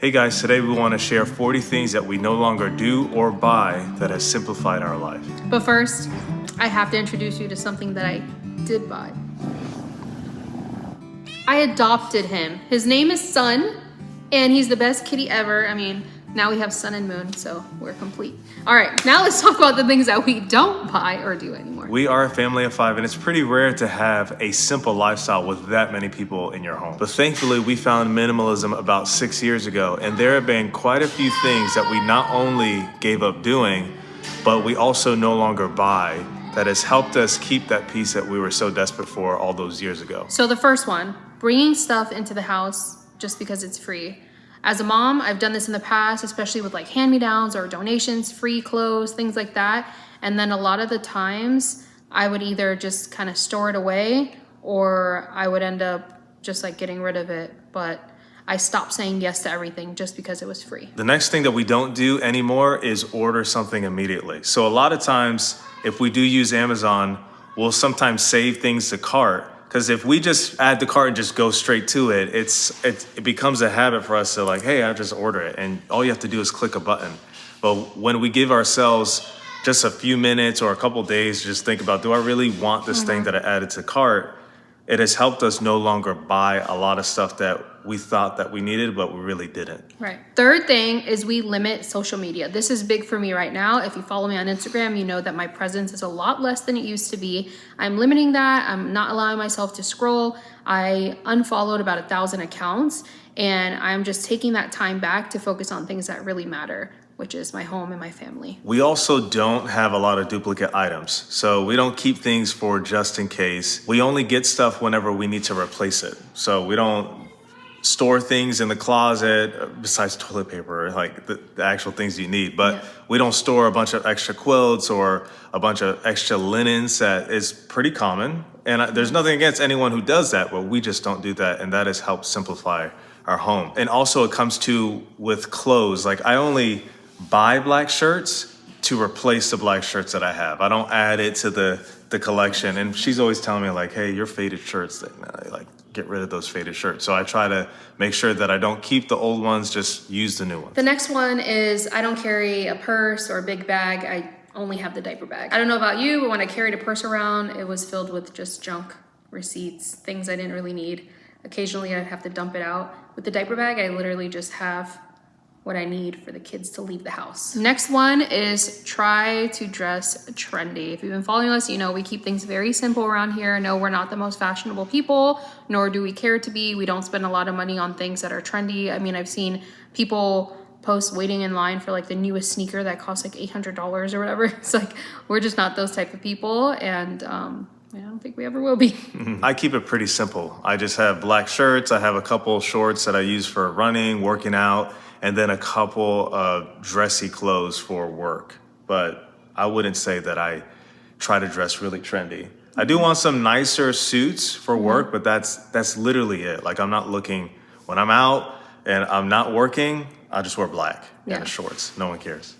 Hey guys, today we want to share 40 things that we no longer do or buy that has simplified our life. But first, I have to introduce you to something that I did buy. I adopted him. His name is Sun, and he's the best kitty ever. I mean, now we have Sun and Moon, so we're complete. All right, now let's talk about the things that we don't buy or do anymore. We are a family of 5, and it's pretty rare to have a simple lifestyle with that many people in your home. But thankfully, we found minimalism about 6 years ago, and there have been quite a few things that we not only gave up doing, but we also no longer buy that has helped us keep that peace that we were so desperate for all those years ago. So the first one, bringing stuff into the house just because it's free. As a mom, I've done this in the past, especially with like hand-me-downs or donations, free clothes, things like that. And then a lot of the times I would either just kind of store it away or I would end up just like getting rid of it. But I stopped saying yes to everything just because it was free. The next thing that we don't do anymore is order something immediately. So a lot of times, if we do use Amazon, we'll sometimes save things to cart. Because if we just add the cart and just go straight to it, it becomes a habit for us to like, hey, I'll just order it. And all you have to do is click a button. But when we give ourselves just a few minutes or a couple days to just think about, do I really want this thing that I added to cart? It has helped us no longer buy a lot of stuff that we thought that we needed, but we really didn't. Right. Third thing is we limit social media. This is big for me right now. If you follow me on Instagram, you know that my presence is a lot less than it used to be. I'm limiting that. I'm not allowing myself to scroll. I unfollowed about 1,000 accounts, and I'm just taking that time back to focus on things that really matter, which is my home and my family. We also don't have a lot of duplicate items. So we don't keep things for just in case. We only get stuff whenever we need to replace it. So we don't store things in the closet besides toilet paper, like the actual things you need. But we don't store a bunch of extra quilts or a bunch of extra linens. That is pretty common. And there's nothing against anyone who does that, but we just don't do that. And that has helped simplify our home. And also it comes to with clothes. Like I only buy black shirts to replace the black shirts that I have. I don't add it to the collection. And she's always telling me like, hey, your faded shirts, like get rid of those faded shirts. So I try to make sure that I don't keep the old ones, just use the new ones. The next one is I don't carry a purse or a big bag. I only have the diaper bag. I don't know about you, but when I carried a purse around, it was filled with just junk, receipts, things I didn't really need. Occasionally I'd have to dump it out. With the diaper bag, I literally just have what I need for the kids to leave the house. Next one is try to dress trendy. If you've been following us, you know we keep things very simple around here. No, we're not the most fashionable people, nor do we care to be. We don't spend a lot of money on things that are trendy. I mean, I've seen people post waiting in line for like the newest sneaker that costs like $800 or whatever. It's like, we're just not those type of people. And I don't think we ever will be. I keep it pretty simple. I just have black shirts. I have a couple shorts that I use for running, working out, and then a couple of dressy clothes for work. But I wouldn't say that I try to dress really trendy. I do want some nicer suits for work, but that's literally it. Like I'm not looking, when I'm out and I'm not working, I just wear black and the shorts. No one cares.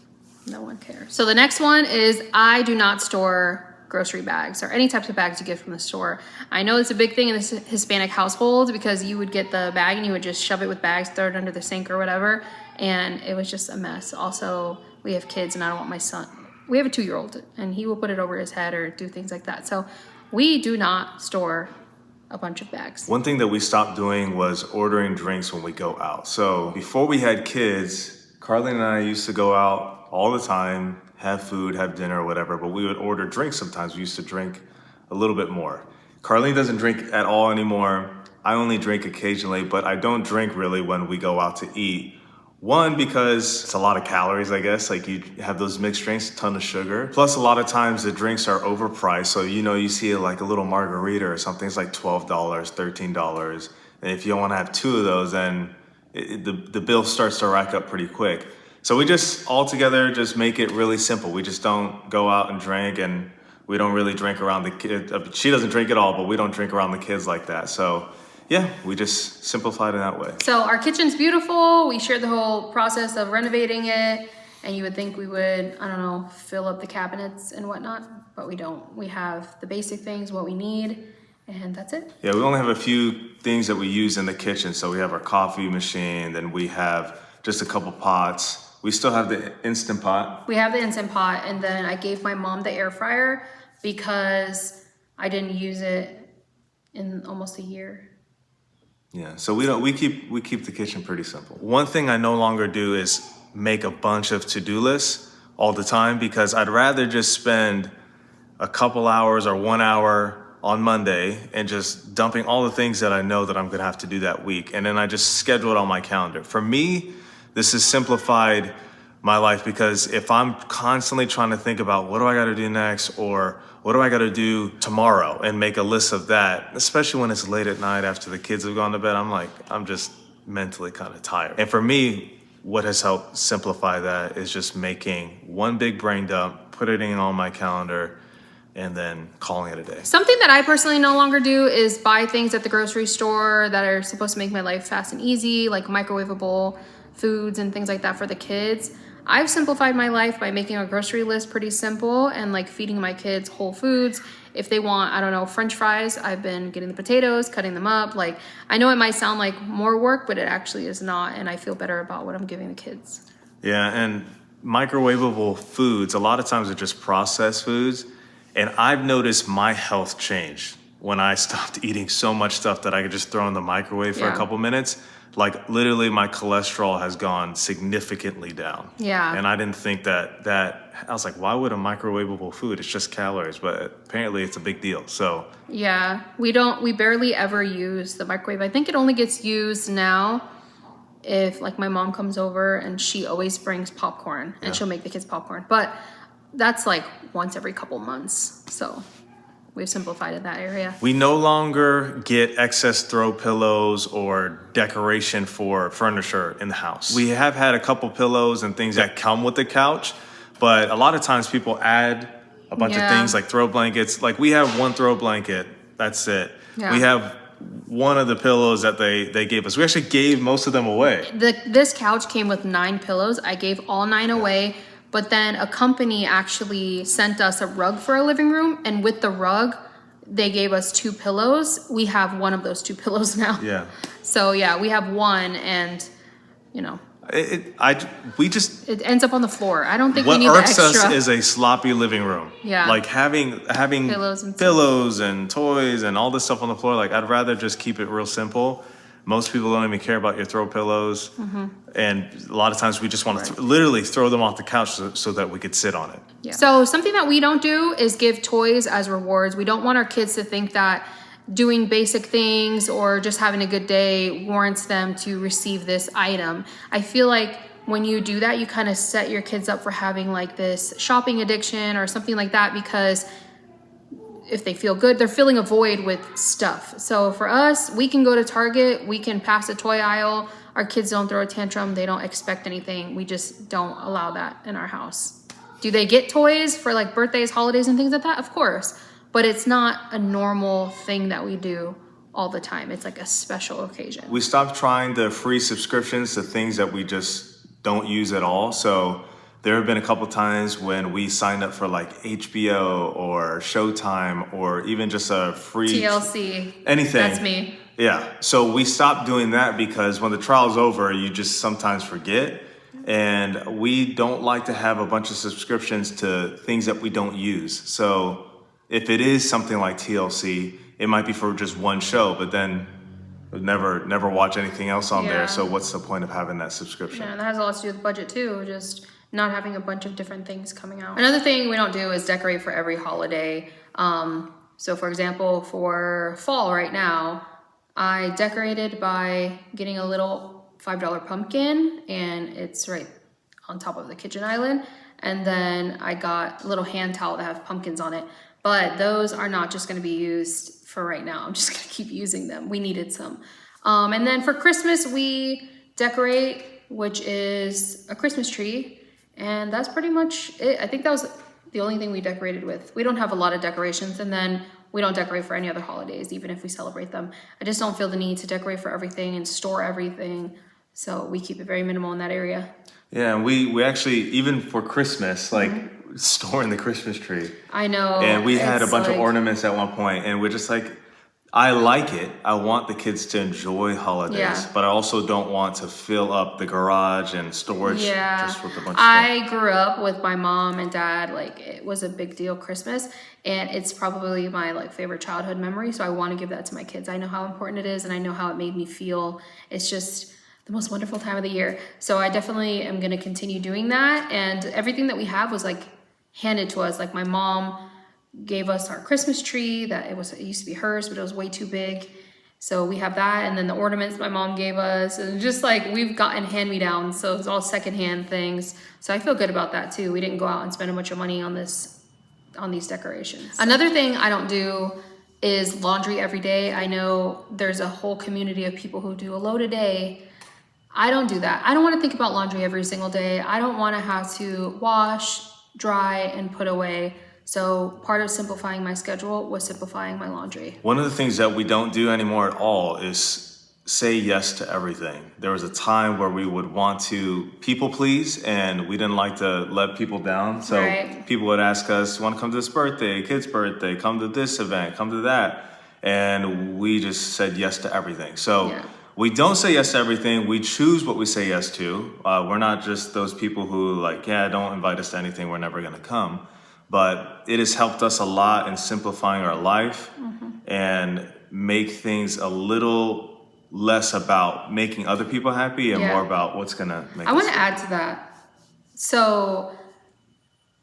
No one cares. So the next one is I do not store grocery bags or any types of bags you get from the store. I know it's a big thing in this Hispanic household because you would get the bag and you would just shove it with bags, throw it under the sink or whatever, and it was just a mess. Also, we have kids and I don't want my son. We have a 2-year-old and he will put it over his head or do things like that. So we do not store a bunch of bags. One thing that we stopped doing was ordering drinks when we go out. So before we had kids, Carly and I used to go out all the time, have food, have dinner or whatever, but we would order drinks sometimes. We used to drink a little bit more. Carly doesn't drink at all anymore. I only drink occasionally, but I don't drink really when we go out to eat. One, because it's a lot of calories, I guess. Like you have those mixed drinks, a ton of sugar. Plus a lot of times the drinks are overpriced. So you see like a little margarita or something, it's like $12, $13. And if you want to have 2 of those, then the bill starts to rack up pretty quick. So we just all together just make it really simple. We just don't go out and drink, and we don't really drink around the kids. She doesn't drink at all, but we don't drink around the kids like that. So yeah, we just simplified in that way. So our kitchen's beautiful. We shared the whole process of renovating it, and you would think we would, I don't know, fill up the cabinets and whatnot, but we don't. We have the basic things, what we need, and that's it. Yeah, we only have a few things that we use in the kitchen. So we have our coffee machine, then we have just a couple pots. We still have the Instant Pot. We have the Instant Pot, and then I gave my mom the air fryer because I didn't use it in almost a year. Yeah, so we keep the kitchen pretty simple. One thing I no longer do is make a bunch of to-do lists all the time, because I'd rather just spend a couple hours or 1 hour on Monday and just dumping all the things that I know that I'm gonna have to do that week, and then I just schedule it on my calendar. For me, this has simplified my life, because if I'm constantly trying to think about what do I gotta do next, or what do I gotta do tomorrow, and make a list of that, especially when it's late at night after the kids have gone to bed, I'm just mentally kind of tired. And for me, what has helped simplify that is just making one big brain dump, putting it on my calendar, and then calling it a day. Something that I personally no longer do is buy things at the grocery store that are supposed to make my life fast and easy, like microwavable foods and things like that for the kids. I've simplified my life by making a grocery list pretty simple and like feeding my kids whole foods. If they want, I don't know, French fries, I've been getting the potatoes, cutting them up. Like, I know it might sound like more work, but it actually is not. And I feel better about what I'm giving the kids. Yeah, and microwavable foods, a lot of times are just processed foods. And I've noticed my health change when I stopped eating so much stuff that I could just throw in the microwave for a couple minutes. Like, literally my cholesterol has gone significantly down. Yeah. And I didn't think that I was like, why would a microwavable food? It's just calories, but apparently it's a big deal. So yeah, we barely ever use the microwave. I think it only gets used now if like my mom comes over, and she always brings popcorn, and she'll make the kids popcorn. But that's like once every couple months. So we've simplified in that area. we no longer get excess throw pillows or decoration for furniture in the house. We have had a couple pillows and things that come with the couch, but a lot of times people add a bunch of things like throw blankets. Like, we have one throw blanket, that's it. Yeah. We have one of the pillows that they gave us. We actually gave most of them away. This couch came with 9 pillows. I gave all 9 away. But then a company actually sent us a rug for a living room, and with the rug, they gave us 2 pillows. We have one of those 2 pillows now. Yeah. So yeah, we have one, and you know, It ends up on the floor. I don't think we what need the irks extra. us is a sloppy living room. Yeah. Like having pillows and toys and all this stuff on the floor. Like, I'd rather just keep it real simple. Most people don't even care about your throw pillows. And a lot of times we just want to literally throw them off the couch so that we could sit on it. Yeah. So something that we don't do is give toys as rewards. We don't want our kids to think that doing basic things or just having a good day warrants them to receive this item. I feel like when you do that, you kind of set your kids up for having like this shopping addiction or something like that, because if they feel good, they're filling a void with stuff. So for us, we can go to Target, we can pass a toy aisle. Our kids don't throw a tantrum. They don't expect anything. We just don't allow that in our house. Do they get toys for like birthdays, holidays, and things like that? Of course. But it's not a normal thing that we do all the time. It's like a special occasion. We stopped trying the free subscriptions to things that we just don't use at all. So there have been a couple times when we signed up for like HBO or Showtime or even just a free TLC. Anything. That's me. Yeah. So we stopped doing that because when the trial's over, you just sometimes forget. And we don't like to have a bunch of subscriptions to things that we don't use. So if it is something like TLC, it might be for just one show, but then we'll never watch anything else on there. So what's the point of having that subscription? Yeah, that has a lot to do with budget too. Just not having a bunch of different things coming out. Another thing we don't do is decorate for every holiday. So for example, for fall right now, I decorated by getting a little $5 pumpkin, and it's right on top of the kitchen island. And then I got a little hand towel that have pumpkins on it. But those are not just gonna be used for right now. I'm just gonna keep using them. We needed some. And then for Christmas, we decorate, which is a Christmas tree. And that's pretty much it. I think that was the only thing we decorated with. We don't have a lot of decorations, and then we don't decorate for any other holidays, even if we celebrate them. I just don't feel the need to decorate for everything and store everything. So we keep it very minimal in that area. Yeah, and we actually, even for Christmas, like storing the Christmas tree. I know. And we had a bunch of ornaments at one point, and we're just like, I like it. I want the kids to enjoy holidays, Yeah. but I also don't want to fill up the garage and storage Yeah, just with a bunch of stuff. I grew up with my mom and dad. Like, it was a big deal Christmas, and it's probably my like favorite childhood memory. So I want to give that to my kids. I know how important it is, and I know how it made me feel. It's just the most wonderful time of the year. So I definitely am going to continue doing that. And everything that we have was like handed to us. Like, my mom gave us our Christmas tree that it used to be hers, but it was way too big. So we have that, and then the ornaments my mom gave us, and just like we've gotten hand-me-downs, so it's all secondhand things. So I feel good about that too. We didn't go out and spend a bunch of money on these decorations. Another thing I don't do is laundry every day. I know there's a whole community of people who do a load a day. I don't do that. I don't want to think about laundry every single day. I don't want to have to wash, dry, and put away. So part of simplifying my schedule was simplifying my laundry. One of the things that we don't do anymore at all is say yes to everything. There was a time where we would want to people please, and we didn't like to let people down. So Right. people would ask us, want to come to this birthday, kid's birthday, come to this event, come to that. And we just said yes to everything. So Yeah. we don't say yes to everything. We choose what we say yes to. We're not just those people who like, yeah, don't invite us to anything. We're never going to come. But it has helped us a lot in simplifying our life and make things a little less about making other people happy and Yeah. more about what's gonna make I us want to add to that. So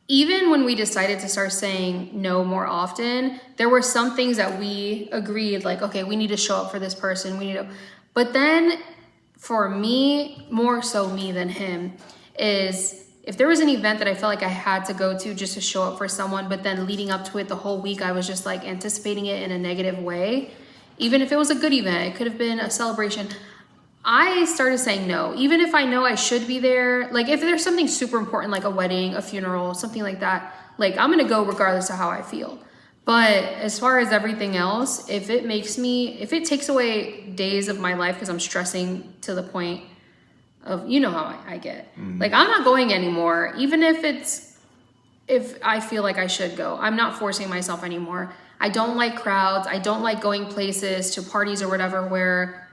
even when we decided to start saying no more often, there were some things that we agreed, like, okay, we need to show up for this person. But then for me, more so me than him, is if there was an event that I felt like I had to go to just to show up for someone, but then leading up to it the whole week, I was just like anticipating it in a negative way. Even if it was a good event, it could have been a celebration. I started saying no, even if I know I should be there. Like, if there's something super important, like a wedding, a funeral, something like that, like, I'm gonna go regardless of how I feel. But as far as everything else, if it takes away days of my life because I'm stressing to the point of, you know how I get. Like, I'm not going anymore, even if I feel like I should go. I'm not forcing myself anymore. I don't like crowds. I don't like going places to parties or whatever where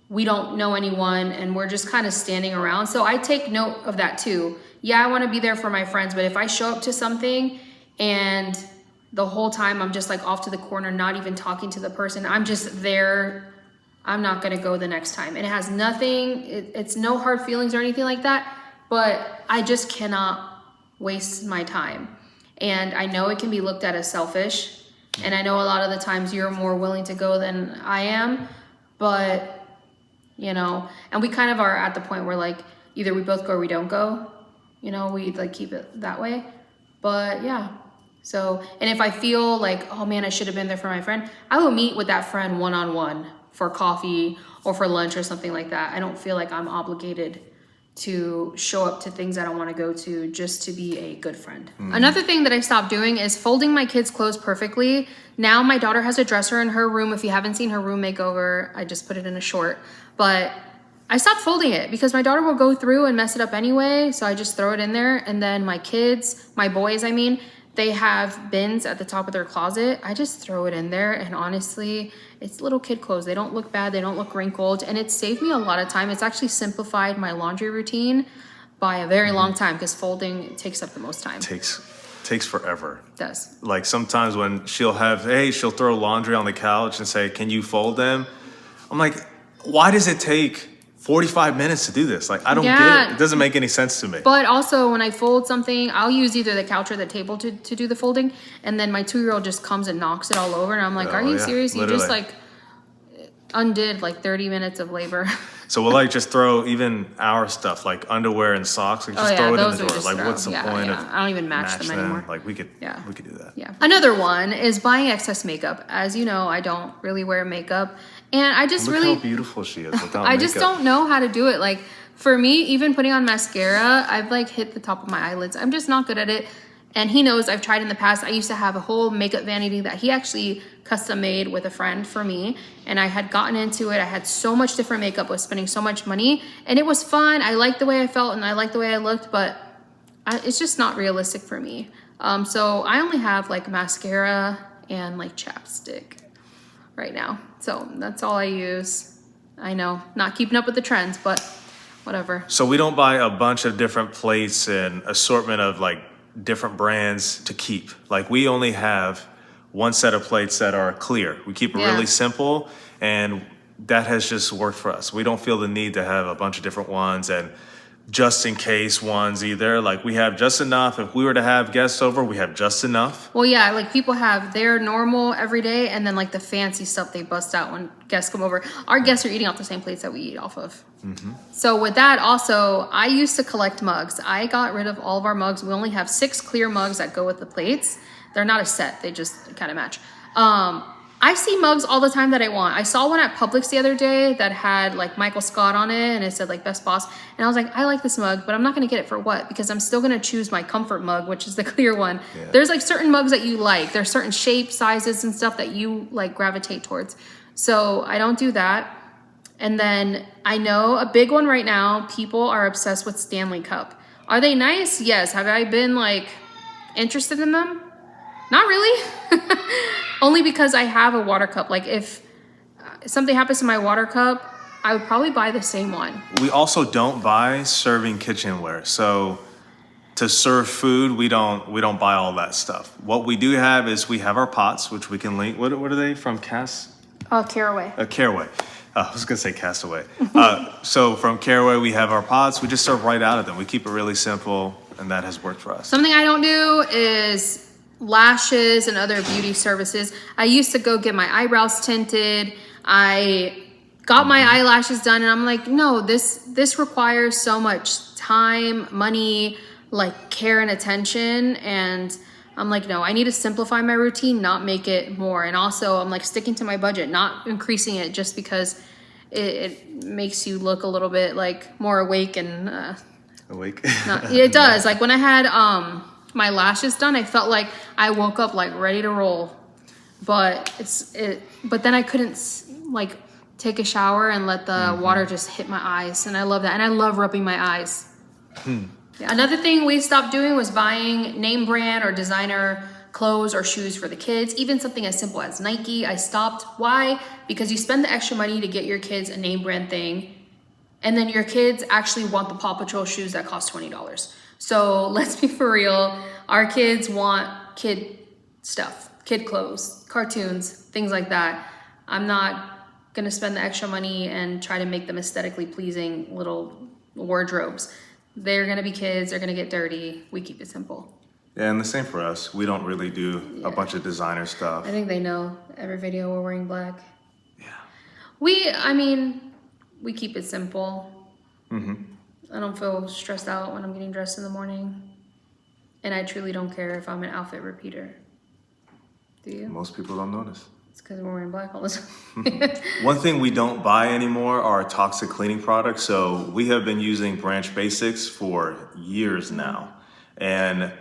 we don't know anyone and we're just kind of standing around. So I take note of that too. Yeah, I want to be there for my friends, but if I show up to something and the whole time I'm just like off to the corner, not even talking to the person, I'm just there, I'm not going to go the next time. And it has nothing, it's no hard feelings or anything like that, but I just cannot waste my time. And I know it can be looked at as selfish. And I know a lot of the times you're more willing to go than I am, but you know, and we kind of are at the point where like either we both go or we don't go, you know, we like keep it that way. But yeah. So, and if I feel like, oh man, I should have been there for my friend, I will meet with that friend one-on-one for coffee or for lunch or something like that. I don't feel like I'm obligated to show up to things I don't want to go to just to be a good friend. Another thing that I stopped doing is folding my kids' clothes perfectly. Now my daughter has a dresser in her room. If you haven't seen her room makeover, I just put it in a short. But I stopped folding it because my daughter will go through and mess it up anyway. So I just throw it in there. And then my kids, my boys, I mean, they have bins at the top of their closet. I just throw it in there. And honestly, it's little kid clothes. They don't look bad. They don't look wrinkled. And it saved me a lot of time. It's actually simplified my laundry routine by a very long time because folding takes up the most time. Takes forever. It does. Like sometimes when she'll throw laundry on the couch and say, can you fold them? I'm like, why does it take 45 minutes to do this? Like, I don't get it. It doesn't make any sense to me. But also when I fold something, I'll use either the couch or the table to do the folding. And then my 2-year-old just comes and knocks it all over. And I'm like, are you serious? Literally. You just like undid like 30 minutes of labor. So we'll like just throw even our stuff, like underwear and socks, like just throw it in the drawer. Like, what's the point of I don't even match them anymore. Like we could do that. Yeah. Another one is buying excess makeup. As you know, I don't really wear makeup. And I just Look how beautiful she is without makeup. I just don't know how to do it. Like for me, even putting on mascara, I've like hit the top of my eyelids. I'm just not good at it. And he knows I've tried in the past. I used to have a whole makeup vanity that he actually custom made with a friend for me. And I had gotten into it. I had so much different makeup, was spending so much money. And it was fun. I liked the way I felt and I liked the way I looked, but it's just not realistic for me. So I only have like mascara and like chapstick. right now. So that's all I use. I know, not keeping up with the trends, but whatever. So we don't buy a bunch of different plates and assortment of like different brands to keep. Like we only have one set of plates that are clear. We keep it really simple, and that has just worked for us. We don't feel the need to have a bunch of different ones and just in case ones either. Like we have just enough. If we were to have guests over, we have just enough. Well, yeah, like people have their normal every day and then like the fancy stuff they bust out when guests come over. Our guests are eating off the same plates that we eat off of. So with that also, I used to collect mugs. I got rid of all of our mugs. We only have 6 clear mugs that go with the plates. They're not a set. They just kind of match. I see mugs all the time that I want. I saw one at Publix the other day that had like Michael Scott on it and it said like best boss. And I was like, I like this mug, but I'm not gonna get it for what? Because I'm still gonna choose my comfort mug, which is the clear one. Yeah. There's like certain mugs that you like. There's certain shapes, sizes and stuff that you like gravitate towards. So I don't do that. And then I know a big one right now, people are obsessed with Stanley Cup. Are they nice? Yes. Have I been like interested in them? Not really. Only because I have a water cup. Like if something happens to my water cup, I would probably buy the same one. We also don't buy serving kitchenware. So to serve food, we don't buy all that stuff. What we do have is we have our pots, which we can link. What are they from? Caraway. Caraway. I was gonna say Castaway. So from Caraway, we have our pots. We just serve right out of them. We keep it really simple, and that has worked for us. Something I don't do is lashes and other beauty services. I used to go get my eyebrows tinted. I got my eyelashes done, and I'm like, no, this requires so much time, money, like care and attention, and I'm like, no, I need to simplify my routine, not make it more. And also I'm like sticking to my budget, not increasing it just because it makes you look a little bit like more awake and awake. It does. Like when I had my lashes done, I felt like I woke up like ready to roll. But but then I couldn't like take a shower and let the water just hit my eyes, and I love that. And I love rubbing my eyes. Yeah. Another thing we stopped doing was buying name brand or designer clothes or shoes for the kids, even something as simple as Nike. I stopped. Why? Because you spend the extra money to get your kids a name brand thing, and then your kids actually want the Paw Patrol shoes that cost $20. So let's be for real. Our kids want kid stuff, kid clothes, cartoons, things like that. I'm not gonna spend the extra money and try to make them aesthetically pleasing little wardrobes. They're gonna be kids, they're gonna get dirty. We keep it simple. Yeah, and the same for us. We don't really do a bunch of designer stuff. I think they know every video we're wearing black. Yeah. We keep it simple. I don't feel stressed out when I'm getting dressed in the morning. And I truly don't care if I'm an outfit repeater. Do you? Most people don't notice. It's because we're wearing black all the time. One thing we don't buy anymore are toxic cleaning products. So we have been using Branch Basics for years now. And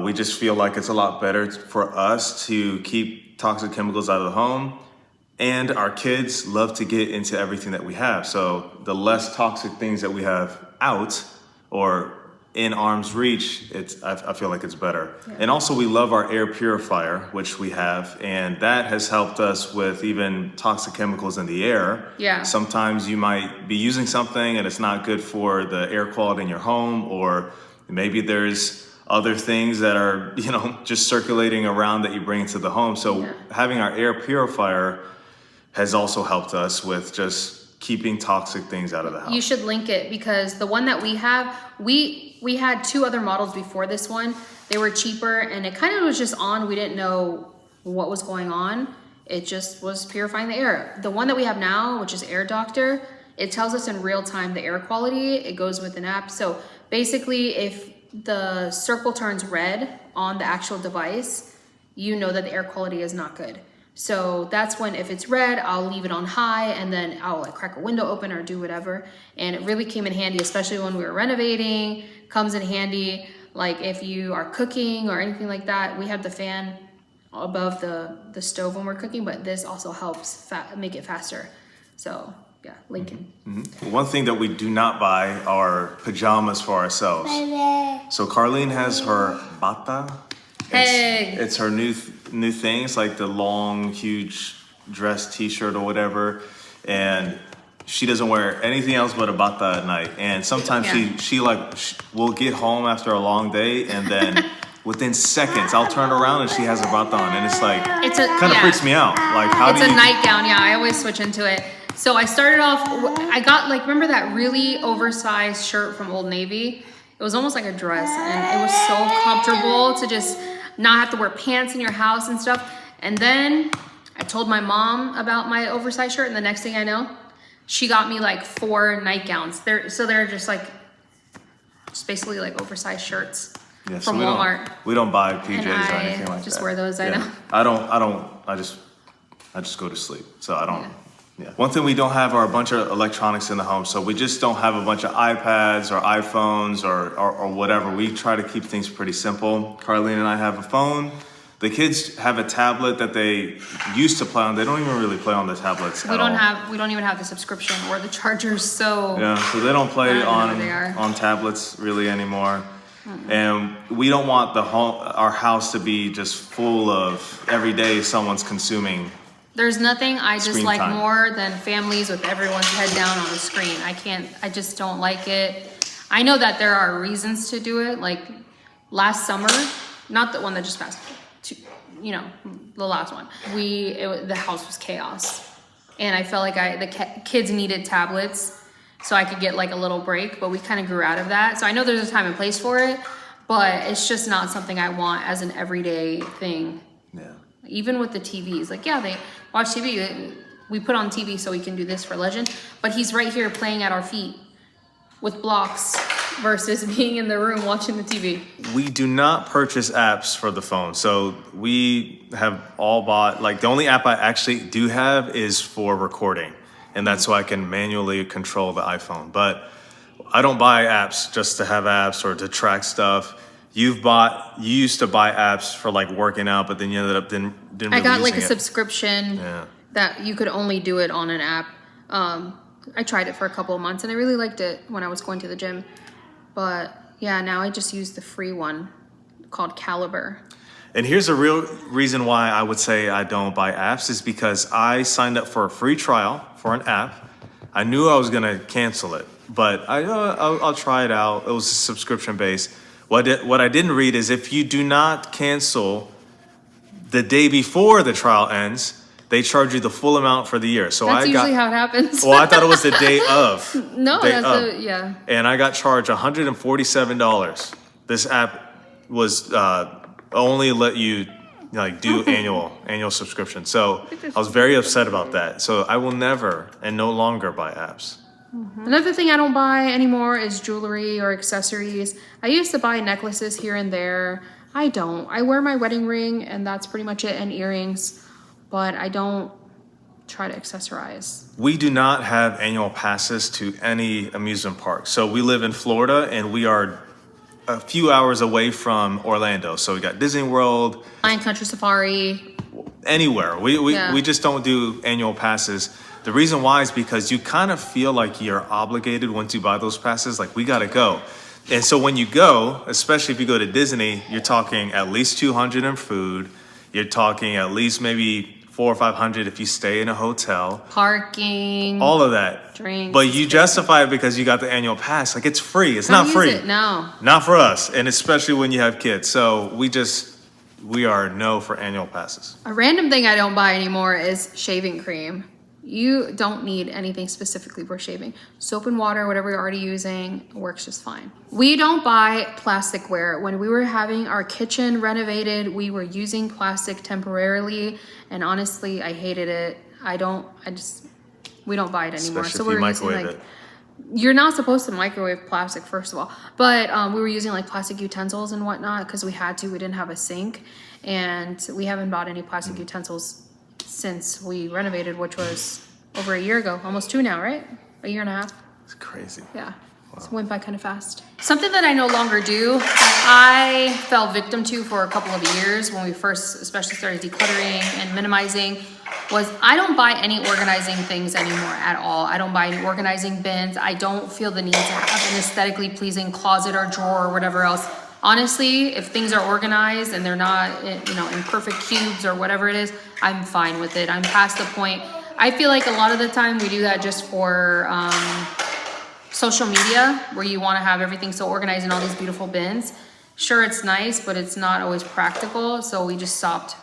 we just feel like it's a lot better for us to keep toxic chemicals out of the home. And our kids love to get into everything that we have. So the less toxic things that we have out or in arm's reach, I feel like it's better. Yeah. And also we love our air purifier, which we have, and that has helped us with even toxic chemicals in the air. Yeah. Sometimes you might be using something and it's not good for the air quality in your home, or maybe there's other things that are, just circulating around that you bring into the home. So having our air purifier has also helped us with just keeping toxic things out of the house. You should link it, because the one that we have, we had 2 other models before this one. They were cheaper and it kind of was just on. We didn't know what was going on. It just was purifying the air. The one that we have now, which is Air Doctor, it tells us in real time the air quality. It goes with an app. So basically, if the circle turns red on the actual device, you know that the air quality is not good. So that's when, if it's red, I'll leave it on high, and then I'll like crack a window open or do whatever. And it really came in handy, especially when we were renovating. Comes in handy, like if you are cooking or anything like that. We have the fan above the stove when we're cooking, but this also helps make it faster. So yeah, Lincoln. One thing that we do not buy are pajamas for ourselves. So Carlene has her bata. It's her new thing. It's like the long, huge dress t-shirt or whatever, and she doesn't wear anything else but a bata at night. And sometimes she will get home after a long day, and then within seconds I'll turn around and she has a bata on, and it's like kind of freaks me out. Like, how it's a nightgown. Yeah, I always switch into it. So I started off, I got like, remember that really oversized shirt from Old Navy? It was almost like a dress, and it was so comfortable to just not have to wear pants in your house and stuff. And then I told my mom about my oversized shirt, and the next thing I know, she got me like 4 nightgowns. They're just like, just basically like oversized shirts from Walmart. We don't buy PJs or anything like that. Just wear those. I know. I just go to sleep. So I don't. Yeah. One thing we don't have are a bunch of electronics in the home. So we just don't have a bunch of iPads or iPhones or whatever. We try to keep things pretty simple. Carlene and I have a phone. The kids have a tablet that they used to play on. They don't even really play on the tablets at all. We don't even have the subscription or the chargers, so so they don't play on tablets really anymore. And we don't want our house to be just full of every day someone's consuming. There's nothing I dislike more than families with everyone's head down on the screen. I just don't like it. I know that there are reasons to do it. Like last summer, not the one that just passed, the last one, the house was chaos. And I felt like the kids needed tablets so I could get like a little break, but we kind of grew out of that. So I know there's a time and place for it, but it's just not something I want as an everyday thing. Yeah. Even with the TVs, like, they watch TV. We put on TV so we can do this for Legend, but he's right here playing at our feet with blocks versus being in the room watching the TV. We do not purchase apps for the phone. So we have all bought, like the only app I actually do have is for recording. And that's so I can manually control the iPhone. But I don't buy apps just to have apps or to track stuff. You used to buy apps for like working out, but then you ended up didn't really I got like a it. subscription that you could only do it on an app. I tried it for a couple of months and I really liked it when I was going to the gym. But now I just use the free one called Caliber. And here's a real reason why I would say I don't buy apps is because I signed up for a free trial for an app. I knew I was gonna cancel it, but I'll try it out. It was subscription based. What I didn't read is if you do not cancel the day before the trial ends, they charge you the full amount for the year. So that's usually how it happens. Well, I thought it was the day of. No, And I got charged $147. This app was only let you do annual subscription. So I was very upset about that. So I will never and no longer buy apps. Mm-hmm. Another thing I don't buy anymore is jewelry or accessories. I used to buy necklaces here and there. I don't. I wear my wedding ring and that's pretty much it, and earrings, but I don't try to accessorize. We do not have annual passes to any amusement park. So we live in Florida and we are a few hours away from Orlando. So we got Disney World, Lion Country Safari, anywhere. We just don't do annual passes. The reason why is because you kind of feel like you're obligated once you buy those passes, like we got to go. And so when you go, especially if you go to Disney, you're talking at least $200 in food. You're talking at least maybe $400 or $500 if you stay in a hotel. Parking. All of that. Drinks. But you justify it because you got the annual pass. Like it's free. It's not free. No. Not for us. And especially when you have kids. So we are no for annual passes. A random thing I don't buy anymore is shaving cream. You don't need anything specifically for shaving. Soap and water, whatever you're already using, works just fine. We don't buy plasticware. When we were having our kitchen renovated, we were using plastic temporarily, and honestly, I hated it. We don't buy it anymore. Especially So if you we're microwave using it. You're not supposed to microwave plastic, first of all. But we were using like plastic utensils and whatnot because we had to. We didn't have a sink, and we haven't bought any plastic utensils since we renovated, which was over a year ago, almost 2 now, right? A year and a half. It's crazy. Yeah. Wow. It went by kind of fast. Something that I no longer do, I fell victim to for a couple of years when we first especially started decluttering and minimizing, was I don't buy any organizing things anymore at all. I don't buy any organizing bins. I don't feel the need to have an aesthetically pleasing closet or drawer or whatever else. honestly, if things are organized and they're not, you know, in perfect cubes or whatever it is, I'm fine with it. I'm past the point. I feel like a lot of the time we do that just for social media, where you want to have everything so organized in all these beautiful bins. Sure, it's nice, but it's not always practical. So we just stopped.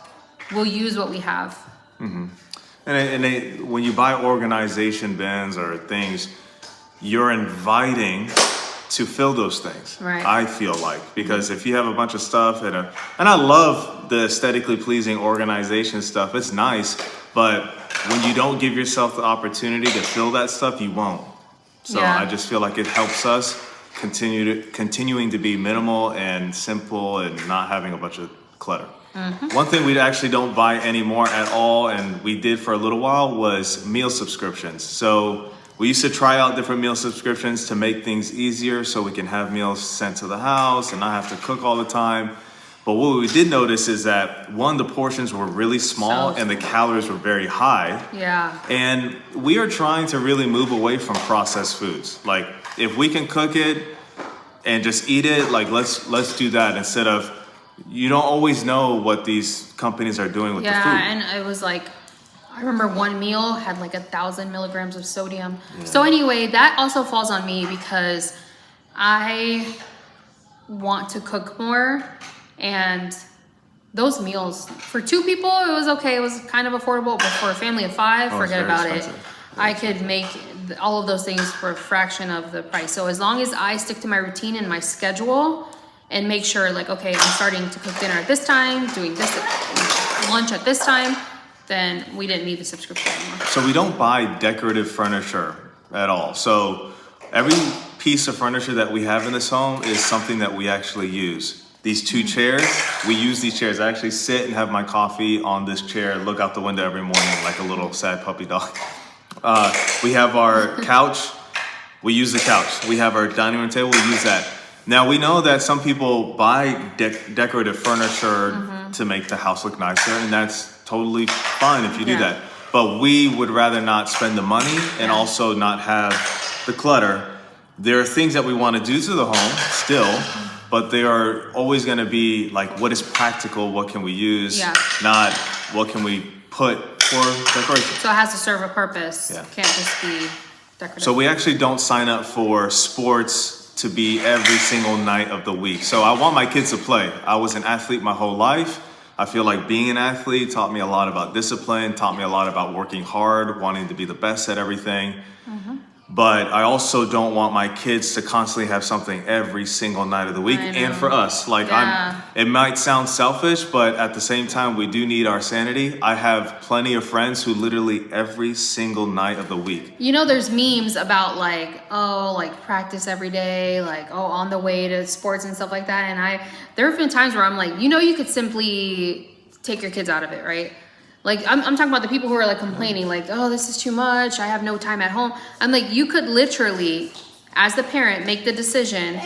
We'll use what we have. When you buy organization bins or things, you're inviting to fill those things. Right. I feel like, because if you have a bunch of stuff and I love the aesthetically pleasing organization stuff, it's nice, but when you don't give yourself the opportunity to fill that stuff, you won't. So Yeah. I just feel like it helps us continuing to be minimal and simple and not having a bunch of clutter. One thing we actually don't buy anymore at all, and we did for a little while, was meal subscriptions. So we used to try out different meal subscriptions to make things easier so we can have meals sent to the house and not have to cook all the time. But what we did notice is that, one, the portions were really small So and the calories were very high. Yeah. And we are trying to really move away from processed foods. Like, if we can cook it and just eat it, like let's do that, instead of, you don't always know what these companies are doing with the food. Yeah, and it was like, I remember one meal had like 1,000 milligrams of sodium. So anyway, that also falls on me because I want to cook more, and those meals for 2 people, it was okay. It was kind of affordable, but for a family of 5, Oh, it's forget very about expensive. it. I could make all of those things for a fraction of the price. So as long as I stick to my routine and my schedule and make sure, like, okay, I'm starting to cook dinner at this time, doing this lunch at this time, then we didn't need the subscription anymore. So we don't buy decorative furniture at all. So every piece of furniture that we have in this home is something that we actually use. These 2 chairs, we use these chairs. I actually sit and have my coffee on this chair, look out the window every morning like a little sad puppy dog. We have our couch. We use the couch. We have our dining room table. We use that. Now, we know that some people buy decorative furniture to make the house look nicer, and that's totally fine if you do Yeah. that. But we would rather not spend the money and also not have the clutter. There are things that we want to do to the home still, but they are always going to be like, what is practical? What can we use? Yeah. Not what can we put for decoration. So it has to serve a purpose. Yeah. It can't just be decorative. So we actually don't sign up for sports to be every single night of the week. So I want my kids to play. I was an athlete my whole life. I feel like being an athlete taught me a lot about discipline, taught me a lot about working hard, wanting to be the best at everything. But I also don't want my kids to constantly have something every single night of the week. I And know. for us, like, Yeah. it might sound selfish, but at the same time, we do need our sanity. I have plenty of friends who literally every single night of the week. You know, there's memes about like, oh, like practice every day, like, oh, on the way to sports and stuff like that. And there have been times where I'm like, you know, you could simply take your kids out of it, right? Like, I'm talking about the people who are like complaining, like, oh, this is too much. I have no time at home. I'm like, you could literally, as the parent, make the decision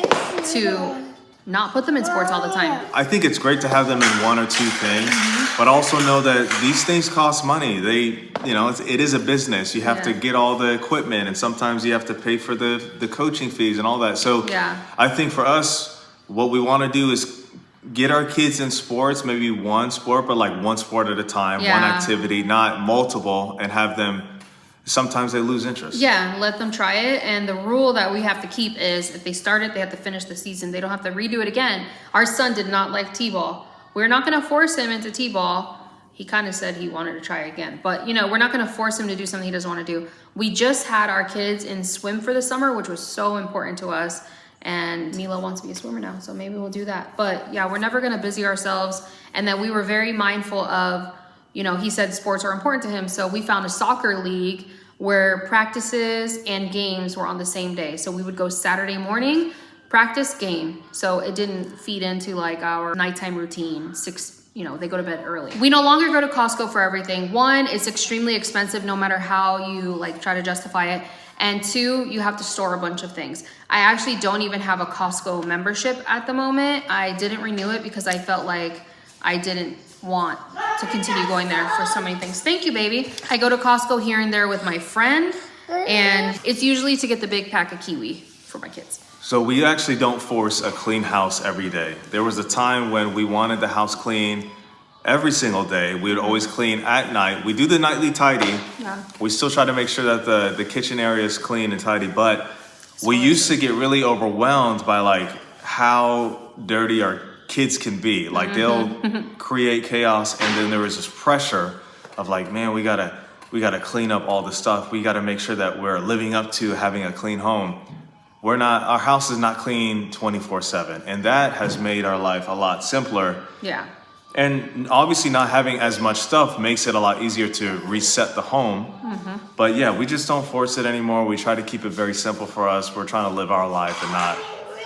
to not put them in sports all the time. I think it's great to have them in 1 or 2 things, but also know that these things cost money. It is a business. You have to Yeah. get all the equipment, and sometimes you have to pay for the coaching fees and all that. So Yeah. I think for us, what we want to do is get our kids in sports, maybe 1 sport, but like 1 sport at a time, 1 Yeah. activity, not multiple, and have them, sometimes they lose interest. Yeah, let them try it. And the rule that we have to keep is if they start it, they have to finish the season. They don't have to redo it again. Our son did not like t-ball. We're not going to force him into t-ball. He kind of said he wanted to try it again. But, you know, we're not going to force him to do something he doesn't want to do. We just had our kids in swim for the summer, which was so important to us. And Mila wants to be a swimmer now, so maybe we'll do that. But yeah, we're never going to busy ourselves. And then we were very mindful of, you know, he said sports are important to him. So we found a soccer league where practices and games were on the same day. So we would go Saturday morning, practice, game. So it didn't feed into like our nighttime routine. They go to bed early. We no longer go to Costco for everything. 1, it's extremely expensive no matter how you like try to justify it. And 2, you have to store a bunch of things. I actually don't even have a Costco membership at the moment. I didn't renew it because I felt like I didn't want to continue going there for so many things. Thank you, baby. I go to Costco here and there with my friend, and it's usually to get the big pack of kiwi for my kids. So we actually don't force a clean house every day. There was a time when we wanted the house clean every single day. We would always clean at night. We do the nightly tidy. Yeah. We still try to make sure that the kitchen area is clean and tidy, but we used to get really overwhelmed by like how dirty our kids can be. Like they'll create chaos, and then there was this pressure of like, man, we gotta clean up all the stuff. We gotta make sure that we're living up to having a clean home. Our house is not clean 24/7, and that has made our life a lot simpler. Yeah. And obviously not having as much stuff makes it a lot easier to reset the home. But yeah, we just don't force it anymore. We try to keep it very simple for us. We're trying to live our life and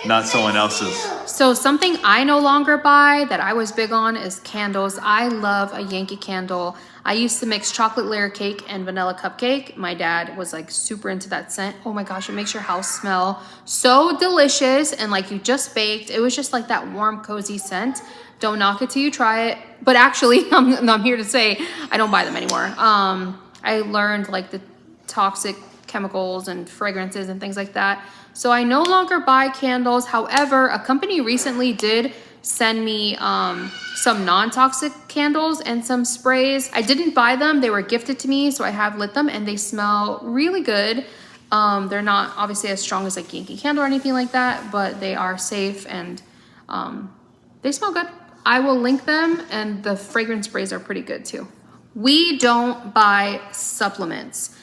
not someone else's. So something I no longer buy that I was big on is candles. I love a Yankee candle. I used to mix chocolate layer cake and vanilla cupcake. My dad was like super into that scent. Oh my gosh, it makes your house smell so delicious and like you just baked. It was just like that warm, cozy scent. Don't knock it till you try it. But actually, I'm here to say I don't buy them anymore. I learned like the toxic chemicals and fragrances and things like that. So I no longer buy candles. However, a company recently did send me some non-toxic candles and some sprays. I didn't buy them. They were gifted to me, so I have lit them and they smell really good. They're not obviously as strong as like Yankee Candle or anything like that, but they are safe and they smell good. I will link them, and the fragrance sprays are pretty good too. We don't buy supplements.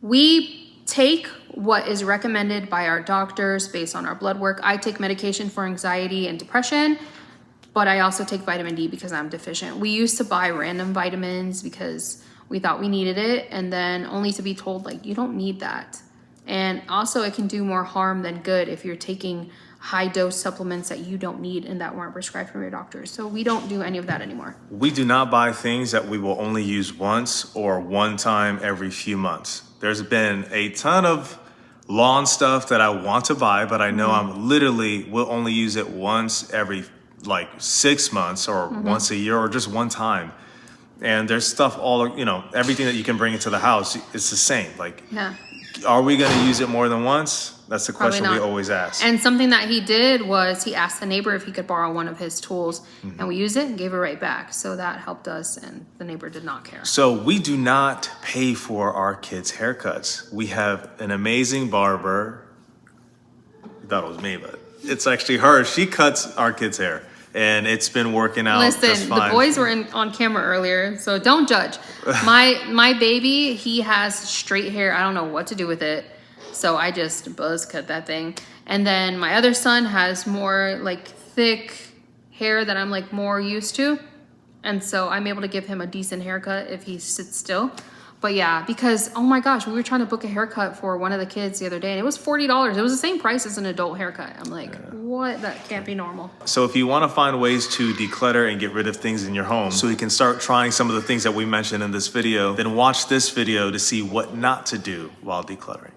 We take what is recommended by our doctors based on our blood work. I take medication for anxiety and depression, but I also take vitamin D because I'm deficient. We used to buy random vitamins because we thought we needed it, and then only to be told like, you don't need that. And also it can do more harm than good if you're taking high dose supplements that you don't need and that weren't prescribed from your doctor. So we don't do any of that anymore. We do not buy things that we will only use once or one time every few months. There's been a ton of lawn stuff that I want to buy, but I know will only use it once every like 6 months or once a year or just one time. And there's stuff everything that you can bring into the house, it's the same. Like, Yeah. Are we going to use it more than once? That's the question we always ask. And something that he did was he asked the neighbor if he could borrow one of his tools, and we used it and gave it right back. So that helped us, and the neighbor did not care. So we do not pay for our kids' haircuts. We have an amazing barber. You thought it was me, but it's actually her. She cuts our kids' hair, and it's been working out just Listen, fine. the boys were on camera earlier, so don't judge. My baby, he has straight hair. I don't know what to do with it. So I just buzz cut that thing. And then my other son has more like thick hair that I'm like more used to. And so I'm able to give him a decent haircut if he sits still. But yeah, because, oh my gosh, we were trying to book a haircut for one of the kids the other day, and it was $40. It was the same price as an adult haircut. I'm like, what? That can't be normal. So if you want to find ways to declutter and get rid of things in your home so you can start trying some of the things that we mentioned in this video, then watch this video to see what not to do while decluttering.